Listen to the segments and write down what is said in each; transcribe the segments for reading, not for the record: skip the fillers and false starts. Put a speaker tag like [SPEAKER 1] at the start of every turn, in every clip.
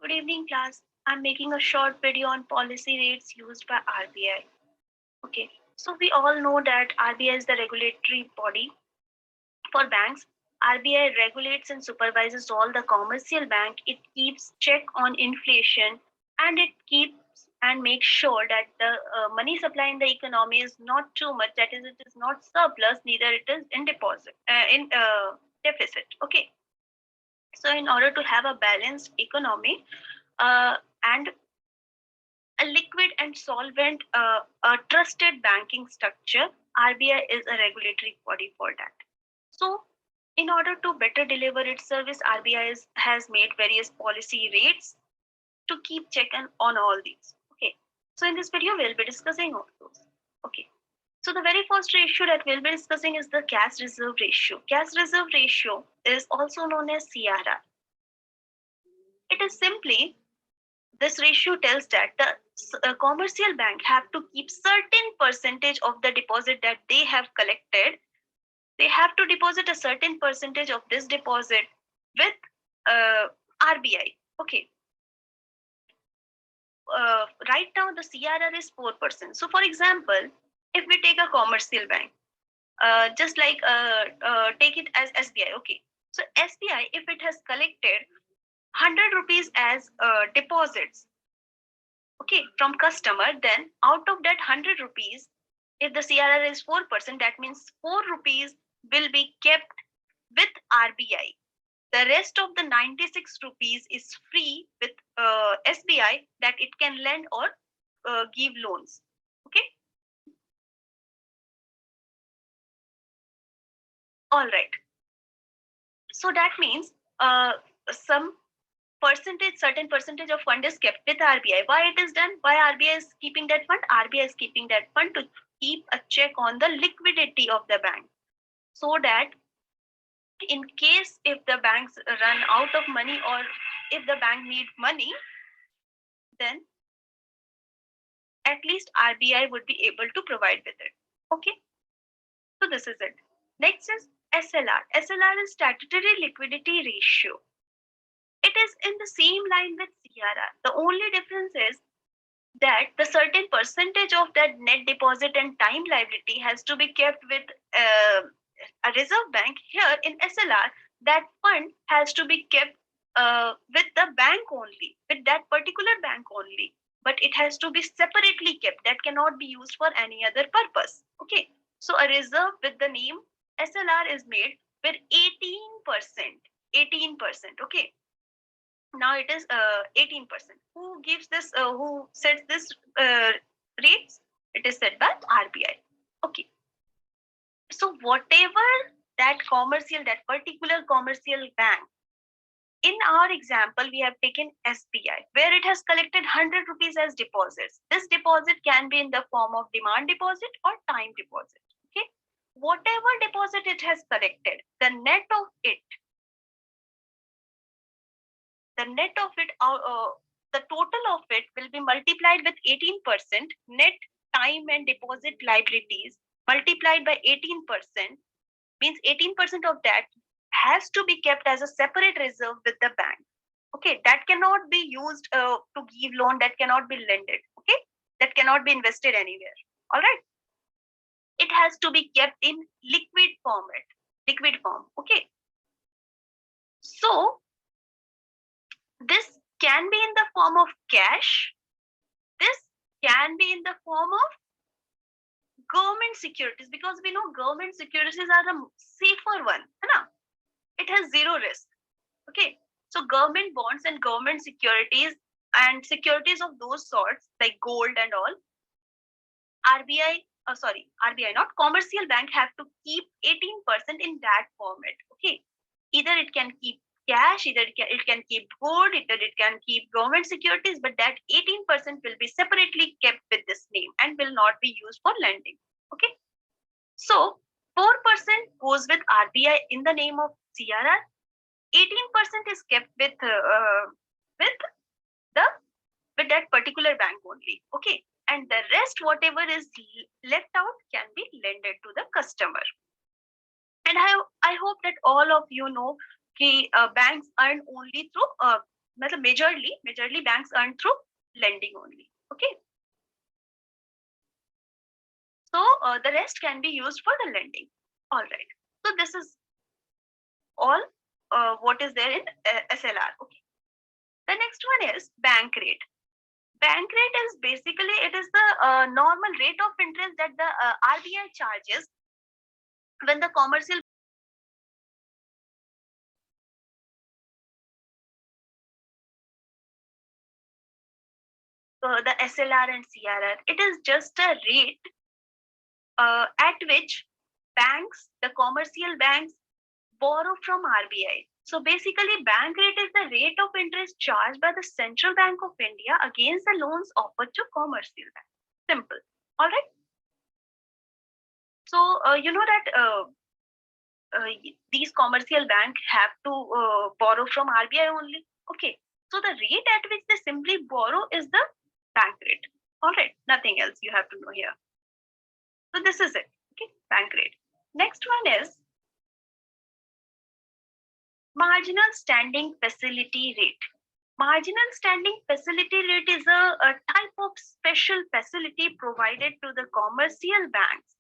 [SPEAKER 1] Good evening, class. I'm making a short video on policy rates used by RBI. Okay, so we all know that RBI is the regulatory body for banks. RBI regulates and supervises all the commercial bank. It keeps check on inflation and it keeps and makes sure that the money supply in the economy is not too much. That is, it is not surplus, neither it is in deficit. Okay, so in order to have a balanced economy and a liquid and solvent, a trusted banking structure, RBI is a regulatory body for that. So, in order to better deliver its service, RBI has made various policy rates to keep check on all these. Okay. So, in this video, we'll be discussing all those. Okay. So, the very first ratio that we'll be discussing is the cash reserve ratio. Cash reserve ratio is also known as CRR. It is simply this ratio tells that the commercial bank have to keep certain percentage of the deposit that they have collected. They have to deposit a certain percentage of this deposit with RBI. Okay. Right now the CRR is 4%. So for example, if we take a commercial bank, just like take it as SBI. Okay. So SBI, if it has collected 100 rupees as deposits, okay, from customer, then out of that 100 rupees, if the CRR is 4%, that means 4 rupees will be kept with RBI. The rest of the 96 rupees is free with SBI, that it can lend or give loans. Okay. All right. So that means certain percentage of fund is kept with RBI. Why it is done? Why RBI is keeping that fund? RBI is keeping that fund to keep a check on the liquidity of the bank, so that in case if the banks run out of money or if the bank need money, then at least RBI would be able to provide with it. Okay. So this is it. Next is SLR. SLR is statutory liquidity ratio. It is in the same line with CRR. The only difference is that the certain percentage of that net deposit and time liability has to be kept with a reserve bank. Here in SLR, that fund has to be kept with the bank only, with that particular bank only, but it has to be separately kept. That cannot be used for any other purpose. Okay, so a reserve with the name SLR is made with 18%. 18%. Okay, now it is 18%. Who gives this, who sets this rates? It is set by RBI. Okay. So whatever that particular commercial bank, in our example, we have taken SBI, where it has collected 100 rupees as deposits. This deposit can be in the form of demand deposit or time deposit. Okay. Whatever deposit it has collected, the net of it, the total of it will be multiplied with 18%. Net time and deposit liabilities multiplied by 18% means 18% of that has to be kept as a separate reserve with the bank. Okay, that cannot be used to give loan, that cannot be lended. Okay, that cannot be invested anywhere. All right, it has to be kept in liquid form. Okay, so this can be in the form of cash. This can be in the form of government securities, because we know government securities are the safer one. It has zero risk. Okay, so government bonds and government securities and securities of those sorts like gold and all, RBI not, commercial bank have to keep 18% in that format. Okay, either it can keep cash, either it can keep gold, either it can keep government securities, but that 18% will be separately kept with this name and will not be used for lending. Okay, so 4% goes with RBI in the name of CRR. 18% is kept with that particular bank only. Okay, and the rest, whatever is left out, can be lended to the customer. And I hope that all of you know banks earn only through majorly banks earn through lending only. Okay. So the rest can be used for the lending. All right. So this is all what is there in SLR. Okay. The next one is bank rate. Bank rate is basically it is the normal rate of interest that the RBI charges when the commercial the SLR and CRR. It is just a rate at which banks, the commercial banks, borrow from RBI. So basically, bank rate is the rate of interest charged by the Central Bank of India against the loans offered to commercial banks. Simple. All right. So you know that these commercial banks have to borrow from RBI only. Okay. So the rate at which they simply borrow is the bank rate. All right. Nothing else you have to know here. So this is it. Okay. Bank rate. Next one is marginal standing facility rate. Marginal standing facility rate is a type of special facility provided to the commercial banks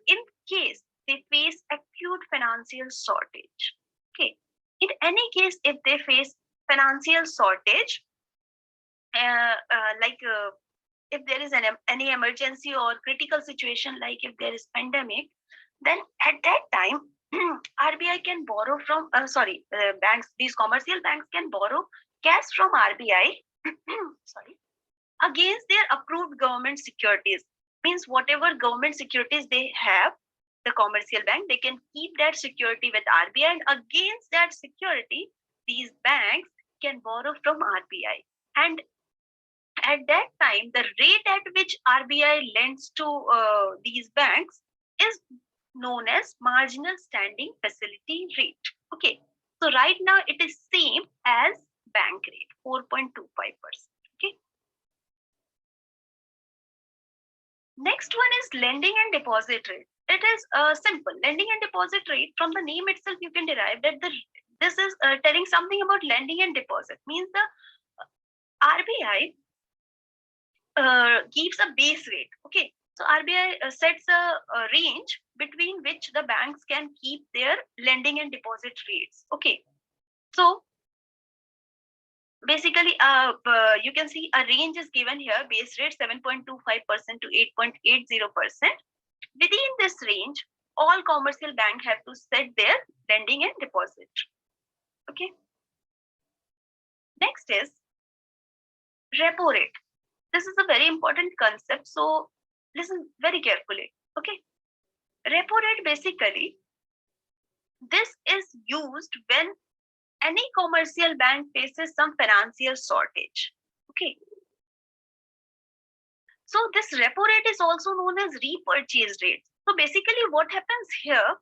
[SPEAKER 1] in case they face acute financial shortage. Okay. In any case, if they face financial shortage, like if there is any emergency or critical situation, like if there is pandemic, then at that time RBI can borrow from banks. These commercial banks can borrow cash from RBI sorry, against their approved government securities. Means whatever government securities they have, the commercial bank, they can keep that security with RBI, and against that security, these banks can borrow from RBI. And at that time, the rate at which RBI lends to these banks is known as marginal standing facility rate. Okay, so right now it is same as bank rate, 4.25%. Okay. Next one is lending and deposit rate. It is simple. Lending and deposit rate, from the name itself, you can derive that this is telling something about lending and deposit. Means the RBI gives a base rate. Okay, so RBI sets a range between which the banks can keep their lending and deposit rates. Okay, so basically, you can see a range is given here. Base rate 7.25% to 8.80%. Within this range, all commercial banks have to set their lending and deposit. Okay. Next is repo rate. This is a very important concept, so listen very carefully. Okay. Repo rate, basically, this is used when any commercial bank faces some financial shortage. Okay. So this repo rate is also known as repurchase rate. So basically what happens here,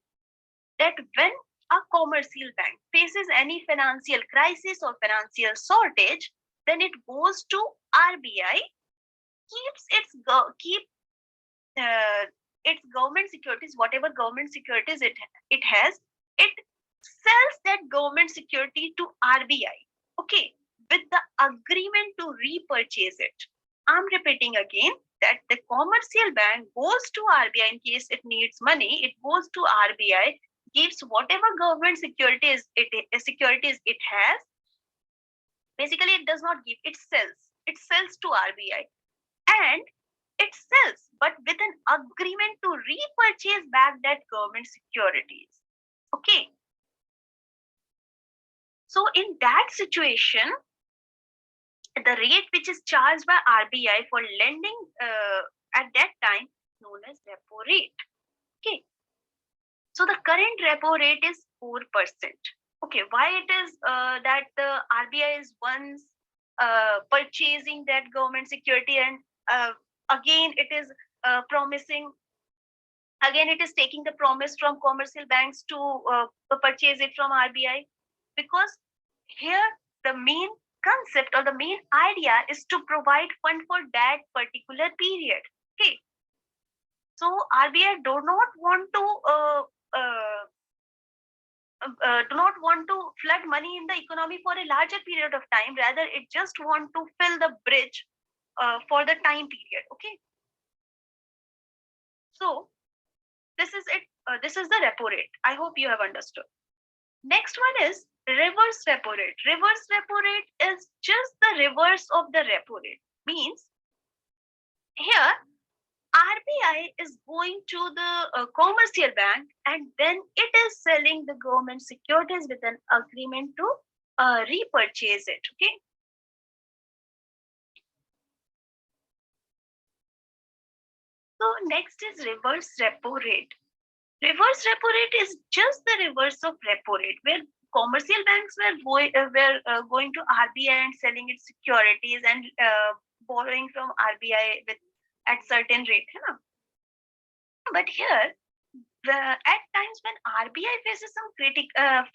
[SPEAKER 1] that when a commercial bank faces any financial crisis or financial shortage, then it goes to RBI, keeps its government securities, whatever government securities it has, it sells that government security to RBI. Okay, with the agreement to repurchase it. I'm repeating again that the commercial bank goes to RBI in case it needs money. It goes to RBI, gives whatever government securities it has. Basically, it does not give, it sells. It sells to RBI. And it sells, but with an agreement to repurchase back that government securities. Okay. So in that situation, the rate which is charged by RBI for lending at that time known as repo rate. Okay. So the current repo rate is 4%. Okay. Why it is that the RBI is once purchasing that government security, and again it is promising, again it is taking the promise from commercial banks to purchase it from RBI? Because here the main concept or the main idea is to provide fund for that particular period. Okay. So RBI do not want to do not want to flood money in the economy for a larger period of time. Rather, it just want to fill the bridge for the time period. Okay. So this is it. This is the repo rate. I hope you have understood. Next one is reverse repo rate. Reverse repo rate is just the reverse of the repo rate. Means here RBI is going to the commercial bank and then it is selling the government securities with an agreement to repurchase it. Okay. So next is reverse repo rate. Reverse repo rate is just the reverse of repo rate, where commercial banks were going to RBI and selling its securities and borrowing from RBI with at certain rate. You know? But here, at times when RBI faces some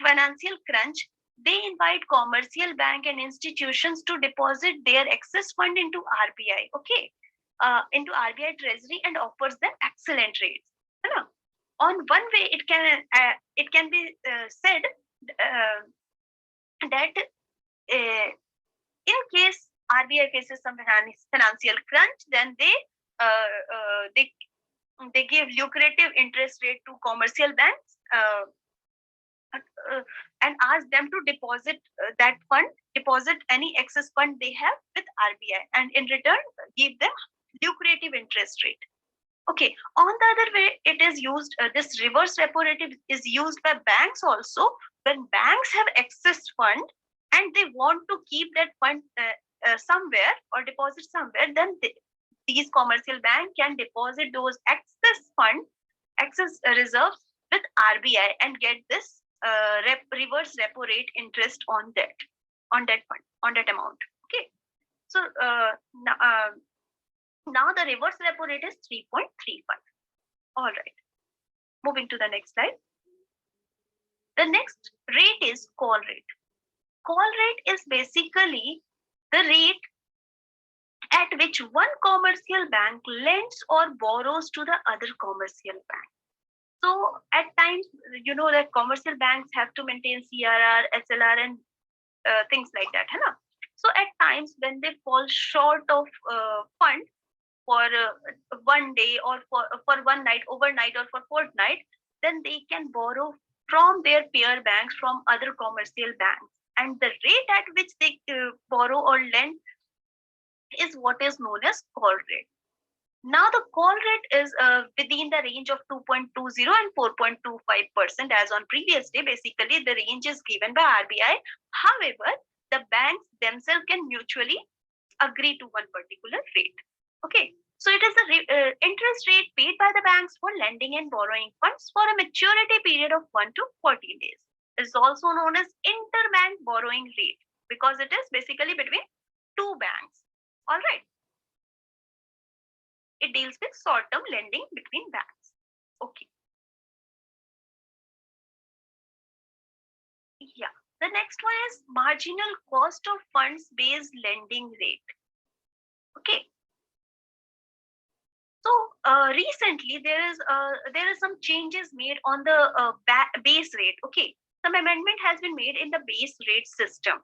[SPEAKER 1] financial crunch, they invite commercial bank and institutions to deposit their excess fund into RBI. Okay, into RBI treasury and offers them excellent rates. You know? On one way, it can be said that in case RBI faces some financial crunch, then they give lucrative interest rate to commercial banks and ask them to deposit deposit any excess fund they have with RBI, and in return give them lucrative interest rate. Okay, on the other way, it is used, this reverse repo rate is used by banks also. When banks have excess fund and they want to keep that fund somewhere or deposit somewhere, then these commercial bank can deposit those excess reserves with RBI and get this reverse repo rate interest on that fund, on that amount. Okay, so now the reverse repo rate is 3.35. All right. Moving to the next slide. The next rate is call rate. Call rate is basically the rate at which one commercial bank lends or borrows to the other commercial bank. So at times, you know that commercial banks have to maintain CRR, SLR, and things like that. Hai na? So at times when they fall short of fund for one day or for one night, overnight, or for fortnight, then they can borrow from their peer banks, from other commercial banks, and the rate at which they borrow or lend is what is known as call rate. Now the call rate is within the range of 2.20 and 4.25% as on previous day. Basically, the range is given by RBI. However, the banks themselves can mutually agree to one particular rate. Okay, so it is the interest rate paid by the banks for lending and borrowing funds for a maturity period of 1 to 14 days. It is also known as interbank borrowing rate because it is basically between two banks. All right. It deals with short-term lending between banks. Okay. Yeah. The next one is marginal cost of funds based lending rate. Okay. So recently there is some changes made on the base rate. Okay. Some amendment has been made in the base rate system.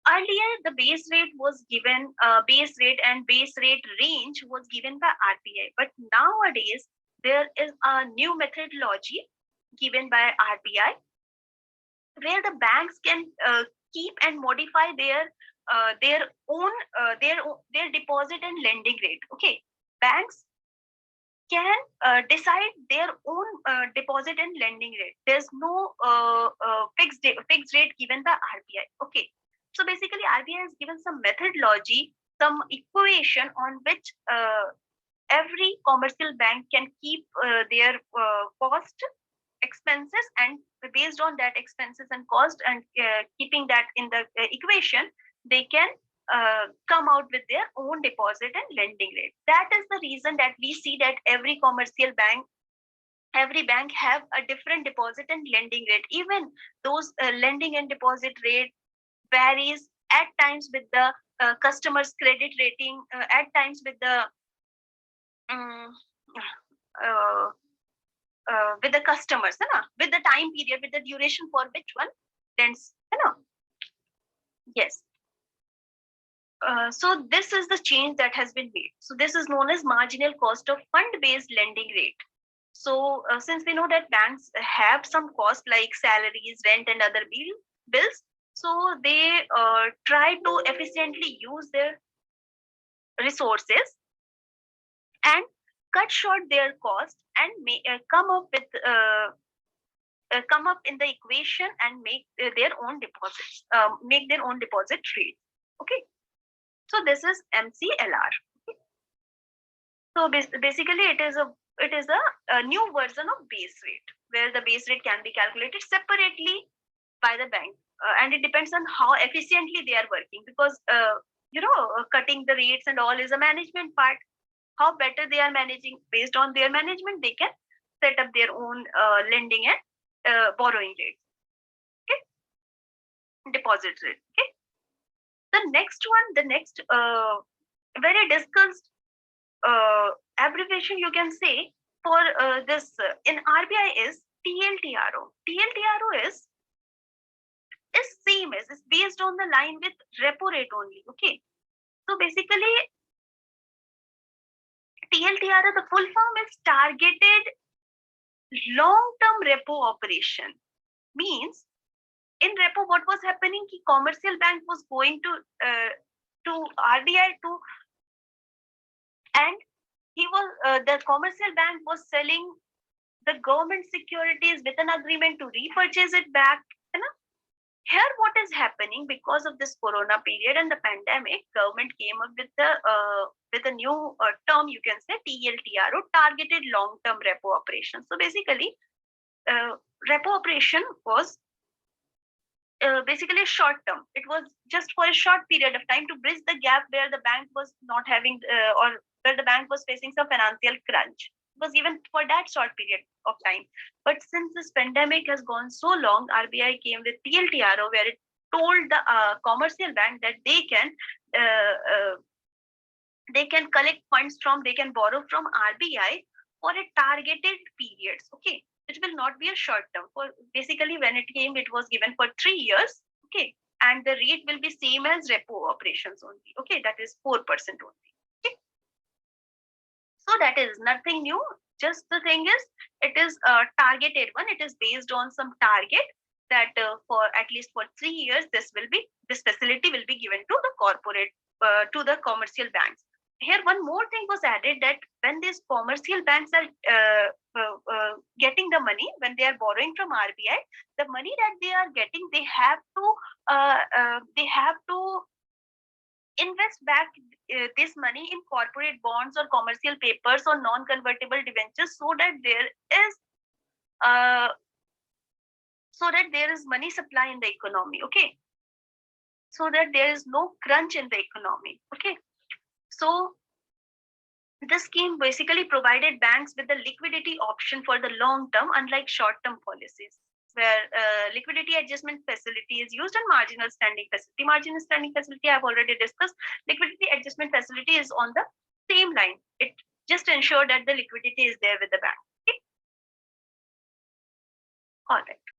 [SPEAKER 1] Earlier, the base rate was given, base rate and base rate range was given by RBI. But nowadays, there is a new methodology given by RBI where the banks can keep and modify their own deposit and lending rate. Okay, banks can decide their own deposit and lending rate. There's no fixed rate given by RBI. Okay. So basically, RBI has given some methodology, some equation on which every commercial bank can keep their cost, expenses, and based on that expenses and cost and keeping that in the equation, they can come out with their own deposit and lending rate. That is the reason that we see that every commercial bank, every bank have a different deposit and lending rate. Even those lending and deposit rate varies at times with the customer's credit rating, at times with the with the customers, है ना? With the time period, with the duration for which one lends, है ना? Yes. So this is the change that has been made. So this is known as marginal cost of fund-based lending rate. So since we know that banks have some cost like salaries, rent, and other bills, so they try to efficiently use their resources and cut short their cost and come up in the equation and make their own deposits, make their own deposit rate. Okay, so this is MCLR. Okay. So basically, it is a new version of base rate, where the base rate can be calculated separately by the bank, and it depends on how efficiently they are working, because cutting the rates and all is a management part. How better they are managing, based on their management, they can set up their own lending and borrowing rates. Okay, deposit rate. Okay, the next very discussed abbreviation you can say for this in RBI is TLTRO. TLTRO is same as, is based on the line with repo rate only. Okay, so basically TLTRO, the full form is targeted long-term repo operation. Means in repo, what was happening? Ki commercial bank was going to RBI to, and he was the commercial bank was selling the government securities with an agreement to repurchase it back. You know? Here, what is happening because of this Corona period and the pandemic, government came up with a new term, you can say TLTRO, targeted long-term repo operation. So basically, repo operation was basically short term. It was just for a short period of time to bridge the gap where the bank was not having or where the bank was facing some financial crunch. It was even for that short period of time. But since this pandemic has gone so long, RBI came with TLTRO, where it told the commercial bank that they can collect funds from, they can borrow from RBI for a targeted periods. Okay, it will not be a short term. For basically when it came, it was given for 3 years. Okay, and the rate will be same as repo operations only. Okay, that is 4% only. Okay, so that is nothing new. Just the thing is, it is a targeted one. It is based on some target that for at least for 3 years, this facility will be given to the corporate to the commercial banks. Here, one more thing was added, that when these commercial banks are getting the money, when they are borrowing from RBI, the money that they are getting, they have to invest back this money in corporate bonds or commercial papers or non-convertible debentures, so that there is money supply in the economy. Okay, so that there is no crunch in the economy. Okay, so this scheme basically provided banks with the liquidity option for the long term, unlike short term policies, where liquidity adjustment facility is used and marginal standing facility. Marginal standing facility I've already discussed. Liquidity adjustment facility is on the same line. It just ensures that the liquidity is there with the bank. Okay? All right.